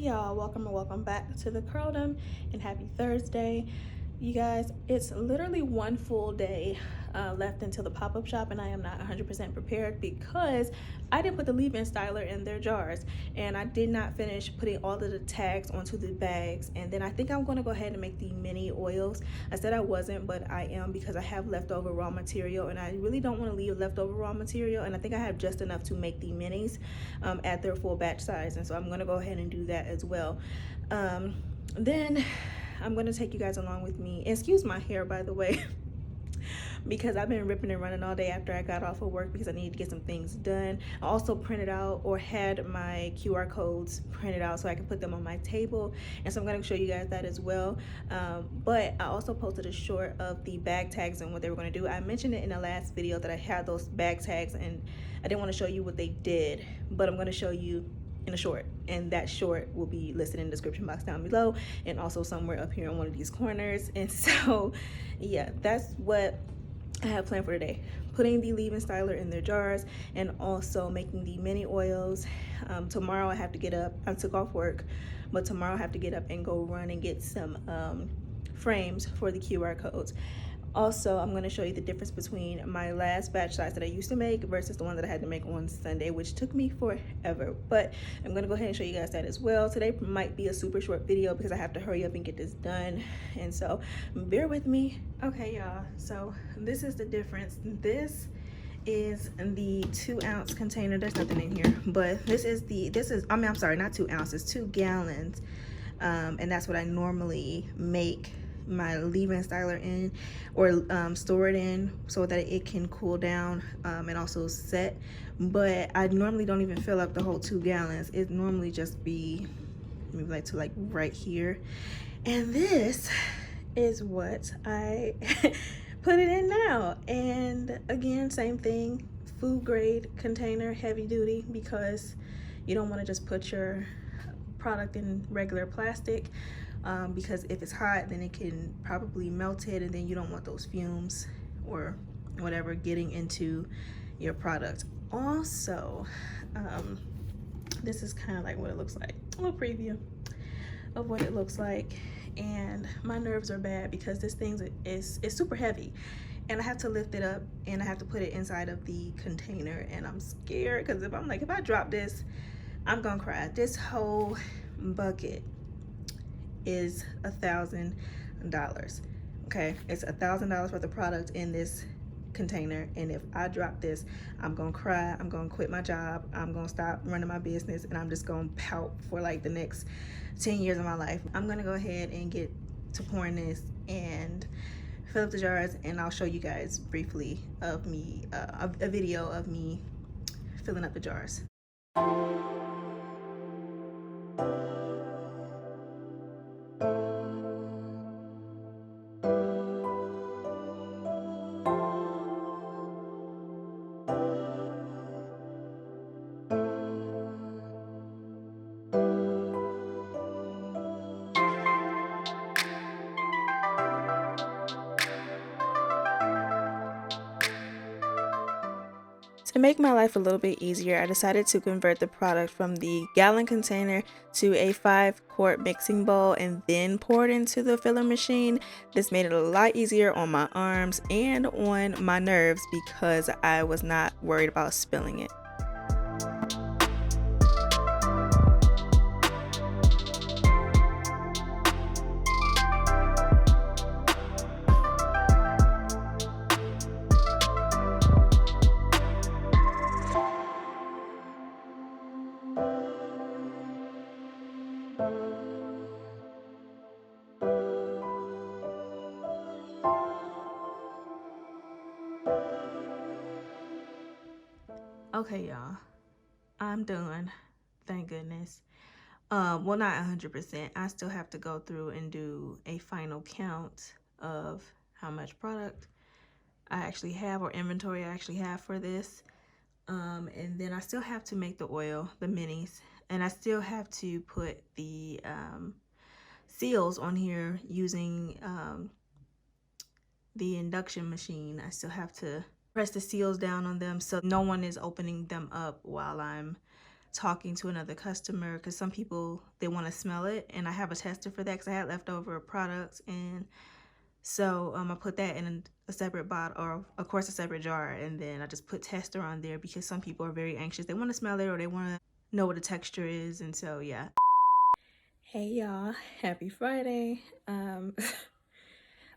y'all, welcome and welcome back to the Kurldom, and happy Thursday. You guys, it's literally one full day left until the pop-up shop, and I am not 100% prepared because I didn't put the leave-in styler in their jars, and I did not finish putting all of the tags onto the bags. And then I think I'm going to go ahead and make the mini oils. I said I wasn't, but I am, because I have leftover raw material, and I really don't want to leave leftover raw material, and I think I have just enough to make the minis at their full batch size, and so I'm going to go ahead and do that as well. Then I'm going to take you guys along with me. Excuse my hair, by the way, because I've been ripping and running all day after I got off of work because I needed to get some things done. I also printed out, or had my QR codes printed out so I can put them on my table, and so I'm going to show you guys that as well. But I also posted a short of the bag tags and what they were going to do. I mentioned it in the last video that I had those bag tags, and I didn't want to show you what they did, but I'm going to show you in a short, and that short will be listed in the description box down below, and also somewhere up here in one of these corners. And so yeah, that's what I have planned for today: putting the leave-in styler in their jars, and also making the mini oils. Tomorrow I have to get up. I took off work, but tomorrow I have to get up and go run and get some frames for the QR codes. Also, I'm going to show you the difference between my last batch size that I used to make versus the one that I had to make on Sunday, which took me forever. But I'm going to go ahead and show you guys that as well. Today might be a super short video because I have to hurry up and get this done, and so bear with me. Okay, y'all, so this is the difference. This is the 2-ounce container. There's nothing in here, but this is I'm sorry, not 2 ounces, 2 gallons. And that's what I normally make my leave-in styler in, or store it in, so that it can cool down and also set. But I normally don't even fill up the whole 2 gallons. It normally just be maybe like to right here. And this is what I put it in now. And again, same thing, food grade container, heavy duty, because you don't want to just put your product in regular plastic, because if it's hot, then it can probably melt it, and then you don't want those fumes or whatever getting into your product. Also, this is kind of like what it looks like, a little preview of what it looks like. And my nerves are bad because this thing is super heavy, and I have to lift it up and I have to put it inside of the container, and I'm scared because if I drop this, I'm gonna cry. This whole bucket is $1,000. Okay, it's $1,000 worth of product in this container, and if I drop this, I'm gonna cry, I'm gonna quit my job, I'm gonna stop running my business, and I'm just gonna pout for like the next 10 years of my life. I'm gonna go ahead and get to pouring this and fill up the jars, and I'll show you guys briefly of me a video of me filling up the jars. To make my life a little bit easier, I decided to convert the product from the gallon container to a 5-quart mixing bowl and then pour it into the filler machine. This made it a lot easier on my arms and on my nerves because I was not worried about spilling it. Okay, y'all, I'm done, thank goodness. Well, not 100%. I still have to go through and do a final count of how much product I actually have, or inventory I actually have for this. And then I still have to make the oil, the minis, and I still have to put the seals on here using the induction machine. I still have to press the seals down on them so no one is opening them up while I'm talking to another customer, because some people, they want to smell it, and I have a tester for that because I had leftover products. And so I put that in a separate bottle, or of course a separate jar, and then I just put tester on there because some people are very anxious. They want to smell it, or they want to know what the texture is. And so yeah. Hey y'all, happy Friday.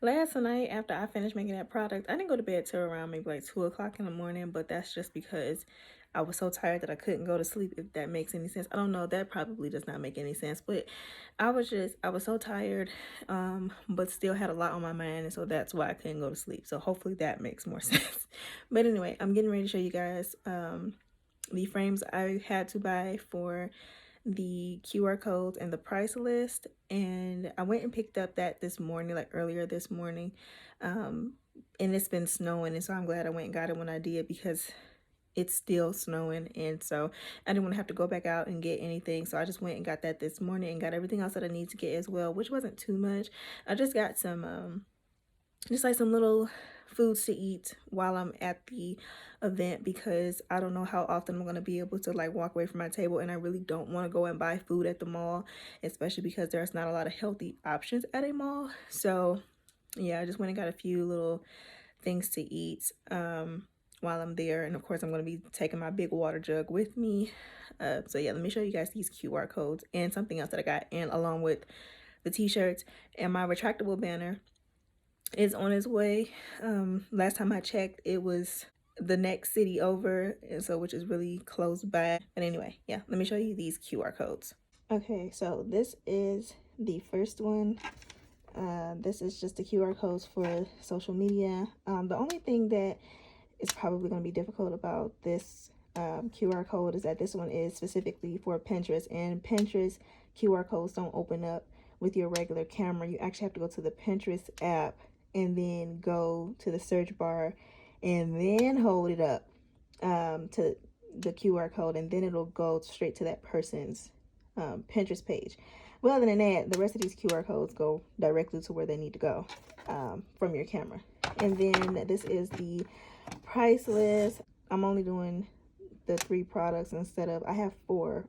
Last night after I finished making that product, I didn't go to bed till around maybe like 2 o'clock in the morning, but that's just because I was so tired that I couldn't go to sleep, if that makes any sense. I don't know, that probably does not make any sense, but I was so tired, but still had a lot on my mind, and so that's why I couldn't go to sleep. So hopefully that makes more sense. But anyway, I'm getting ready to show you guys the frames I had to buy for the QR codes and the price list, and I went and picked up that this morning, like earlier this morning, and it's been snowing, and so I'm glad I went and got it when I did, because it's still snowing, and so I didn't want to have to go back out and get anything. So I just went and got that this morning and got everything else that I need to get as well, which wasn't too much. I just got some just like some little foods to eat while I'm at the event, because I don't know how often I'm going to be able to like walk away from my table, and I really don't want to go and buy food at the mall, especially because there's not a lot of healthy options at a mall. So yeah, I just went and got a few little things to eat while I'm there, and of course I'm going to be taking my big water jug with me. So yeah, let me show you guys these QR codes and something else that I got, and along with the t-shirts and my retractable banner is on its way. Last time I checked, it was the next city over, and so which is really close by. But anyway, yeah, let me show you these QR codes. Okay, so this is the first one. This is just the QR codes for social media. The only thing that is probably going to be difficult about this QR code is that this one is specifically for Pinterest, and Pinterest QR codes don't open up with your regular camera. You actually have to go to the Pinterest app and then go to the search bar and then hold it up to the QR code, and then it'll go straight to that person's Pinterest page. But other than that, the rest of these QR codes go directly to where they need to go from your camera. And then this is the price list. I'm only doing the 3 products instead of, I have 4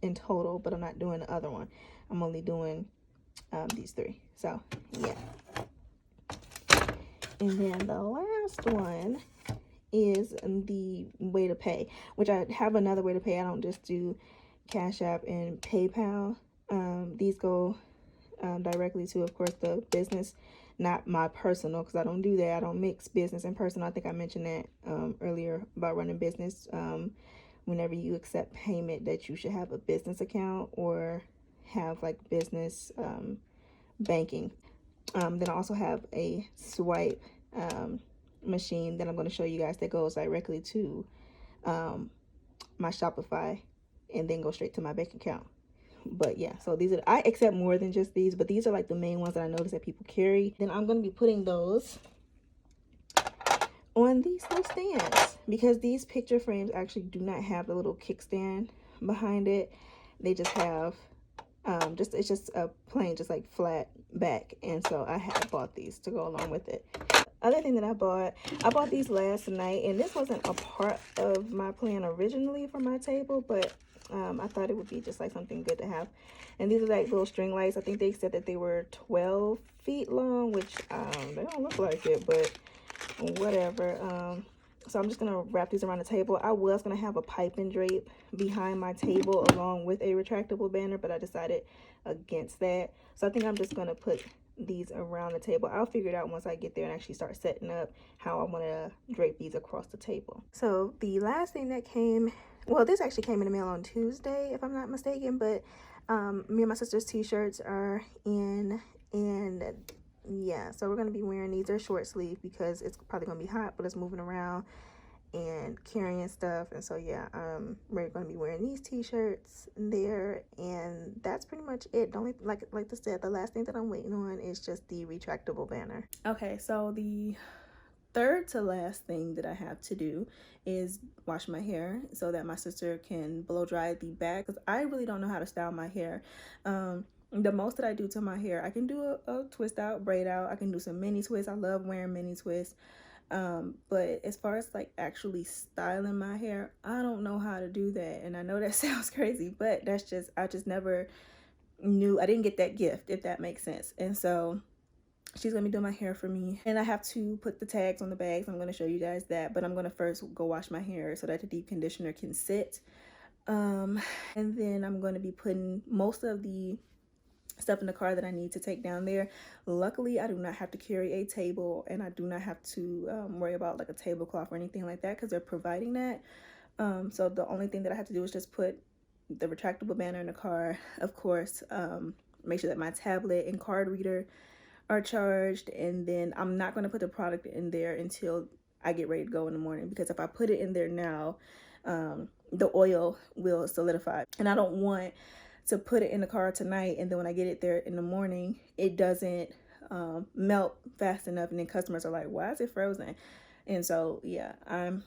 in total, but I'm not doing the other one. I'm only doing these 3. So yeah. And then the last one is the way to pay, which I have another way to pay. I don't just do Cash App and PayPal. These go directly to, of course, the business, not my personal, because I don't do that. I don't mix business and personal. I think I mentioned that earlier about running business. Whenever you accept payment, that you should have a business account or have like business banking. Then I also have a swipe machine that I'm going to show you guys that goes directly to my Shopify and then go straight to my bank account. But yeah, so these are, I accept more than just these, but these are like the main ones that I notice that people carry. Then I'm going to be putting those on these little stands, because these picture frames actually do not have the little kickstand behind it. They just have it's just a plain, just like flat back, and so I had bought these to go along with it. Other thing that I bought these last night, and this wasn't a part of my plan originally for my table, but I thought it would be just like something good to have. And these are like little string lights. I think they said that they were 12 feet long, which they don't look like it, but whatever. So I'm just gonna wrap these around the table. I was gonna have a pipe and drape behind my table along with a retractable banner, but I decided against that. So I think I'm just gonna put these around the table. I'll figure it out once I get there and actually start setting up how I want to drape these across the table. So the last thing that came, well, this actually came in the mail on Tuesday, if I'm not mistaken, but me and my sister's t-shirts are in, and yeah, so we're going to be wearing these. They're short sleeve because it's probably going to be hot, but it's moving around and carrying stuff, and so yeah, we're going to be wearing these t-shirts there, and that's pretty much it. The only, like I said, the last thing that I'm waiting on is just the retractable banner. Okay, so the third to last thing that I have to do is wash my hair so that my sister can blow dry the back, because I really don't know how to style my hair. The most that I do to my hair, I can do a twist out, braid out. I can do some mini twists. I love wearing mini twists. But as far as like actually styling my hair, I don't know how to do that. And I know that sounds crazy, but that's just, I just never knew, I didn't get that gift, if that makes sense. And so she's gonna be doing my hair for me, and I have to put the tags on the bags. I'm gonna show you guys that, but I'm gonna first go wash my hair so that the deep conditioner can sit. And then I'm going to be putting most of the stuff in the car that I need to take down there. Luckily, I do not have to carry a table, and I do not have to worry about like a tablecloth or anything like that, because they're providing that. So the only thing that I have to do is just put the retractable banner in the car, of course, make sure that my tablet and card reader are charged, and then I'm not going to put the product in there until I get ready to go in the morning, because if I put it in there now, the oil will solidify, and I don't want to put it in the car tonight and then when I get it there in the morning, it doesn't melt fast enough, and then customers are like, why is it frozen? And so yeah, I'm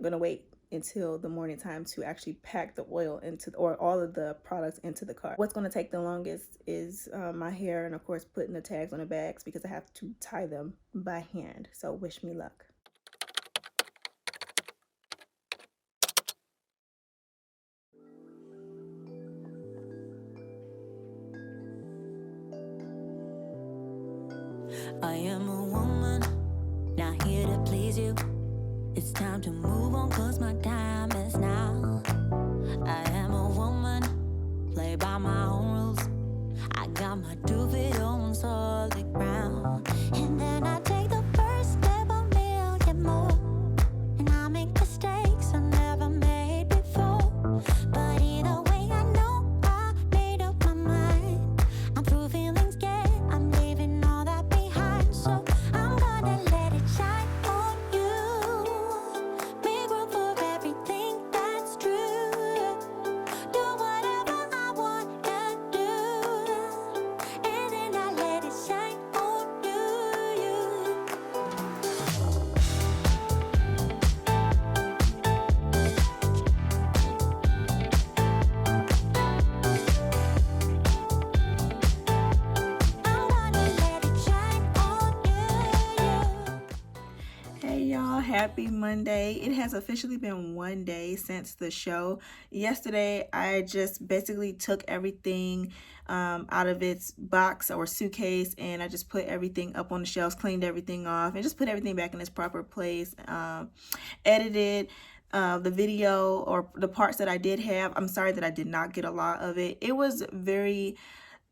gonna wait until the morning time to actually pack the oil into, or all of the products into the car. What's going to take the longest is my hair, and of course putting the tags on the bags, because I have to tie them by hand. So wish me luck. I am a woman, not here to please you. It's time to move on, cause my time is now. I am a woman, play by my own rules. I got my 2 feet on solid ground. And then I take the first step, a million more. And I make mistakes I never made before. But either way, I know I made up my mind. I'm through feeling scared, I'm leaving all that behind. So I'm gonna let it shine on you. Make room for everything that's true. Do whatever I wanna do. And then I let it shine on you. I'm gonna let it shine on you. Hey y'all, happy Monday. It has officially been 1 day since the show. Yesterday, I just basically took everything out of its box or suitcase, and I just put everything up on the shelves, cleaned everything off, and just put everything back in its proper place. Edited the video, or the parts that I did have. I'm sorry that I did not get a lot of it. It was very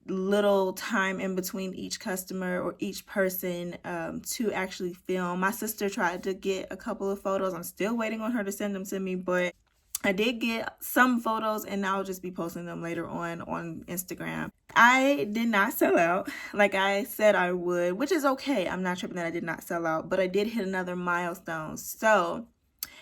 little time in between each customer or each person to actually film. My sister tried to get a couple of photos. I'm still waiting on her to send them to me, but I did get some photos, and I'll just be posting them later on Instagram. I did not sell out like I said I would, which is okay. I'm not tripping that I did not sell out, but I did hit another milestone. So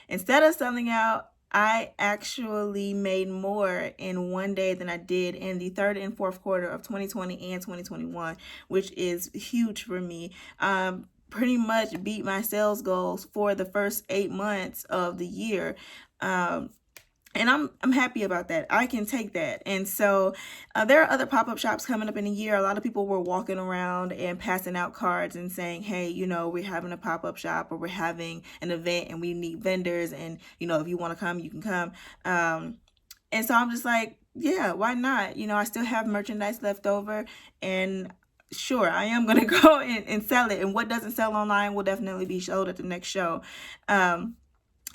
instead of selling out, I actually made more in 1 day than I did in the third and fourth quarter of 2020 and 2021, which is huge for me. Pretty much beat my sales goals for the first 8 months of the year. And I'm happy about that. I can take that. And so there are other pop-up shops coming up in a year. A lot of people were walking around and passing out cards and saying, hey, you know, we're having a pop-up shop, or we're having an event and we need vendors, and, you know, if you want to come, you can come. And so I'm just like, yeah, why not? You know, I still have merchandise left over, and sure, I am going to go and sell it. And what doesn't sell online will definitely be showed at the next show.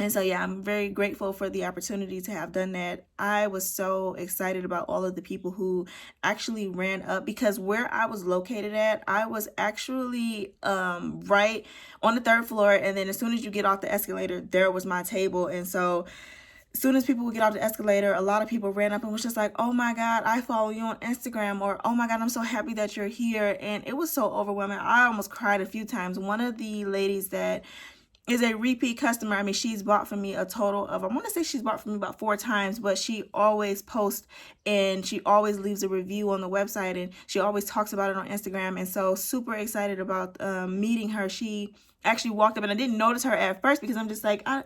And so, yeah, I'm very grateful for the opportunity to have done that. I was so excited about all of the people who actually ran up, because where I was located at, I was actually right on the 3rd floor. And then as soon as you get off the escalator, there was my table. And so as soon as people would get off the escalator, a lot of people ran up and was just like, oh my God, I follow you on Instagram, or oh my God, I'm so happy that you're here. And it was so overwhelming. I almost cried a few times. One of the ladies that is a repeat customer. I mean, she's bought from me a total of, I want to say she's bought from me about 4 times, but she always posts and she always leaves a review on the website, and she always talks about it on Instagram. And so super excited about meeting her. She actually walked up, and I didn't notice her at first because I'm just like, I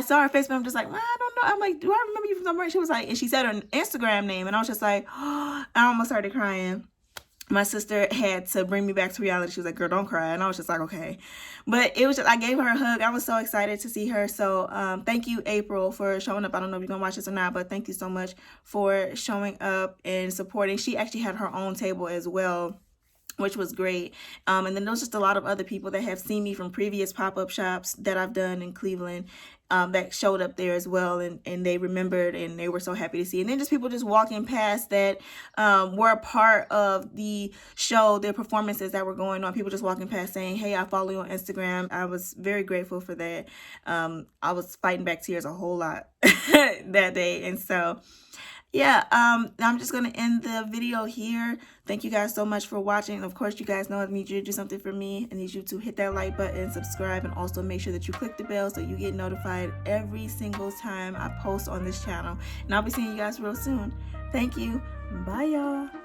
saw her face, but I'm just like, well, I don't know. I'm like, do I remember you from somewhere? She was like, and she said her Instagram name, and I was just like, oh, I almost started crying. my sister had to bring me back to reality. She was like, girl, don't cry. And I was just like, okay. But it was just, I gave her a hug. I was so excited to see her. So thank you, April, for showing up. I don't know if you're going to watch this or not, but thank you so much for showing up and supporting. She actually had her own table as well, which was great. And then there's just a lot of other people that have seen me from previous pop-up shops that I've done in Cleveland that showed up there as well, and they remembered, and they were so happy to see. And then just people just walking past that were a part of the show, the performances that were going on. People just walking past saying, hey, I follow you on Instagram. I was very grateful for that. I was fighting back tears a whole lot that day. And so yeah, I'm just going to end the video here. Thank you guys so much for watching. Of course, you guys know I need you to do something for me. I need you to hit that like button, subscribe, and also make sure that you click the bell so you get notified every single time I post on this channel. And I'll be seeing you guys real soon. Thank you. Bye, y'all.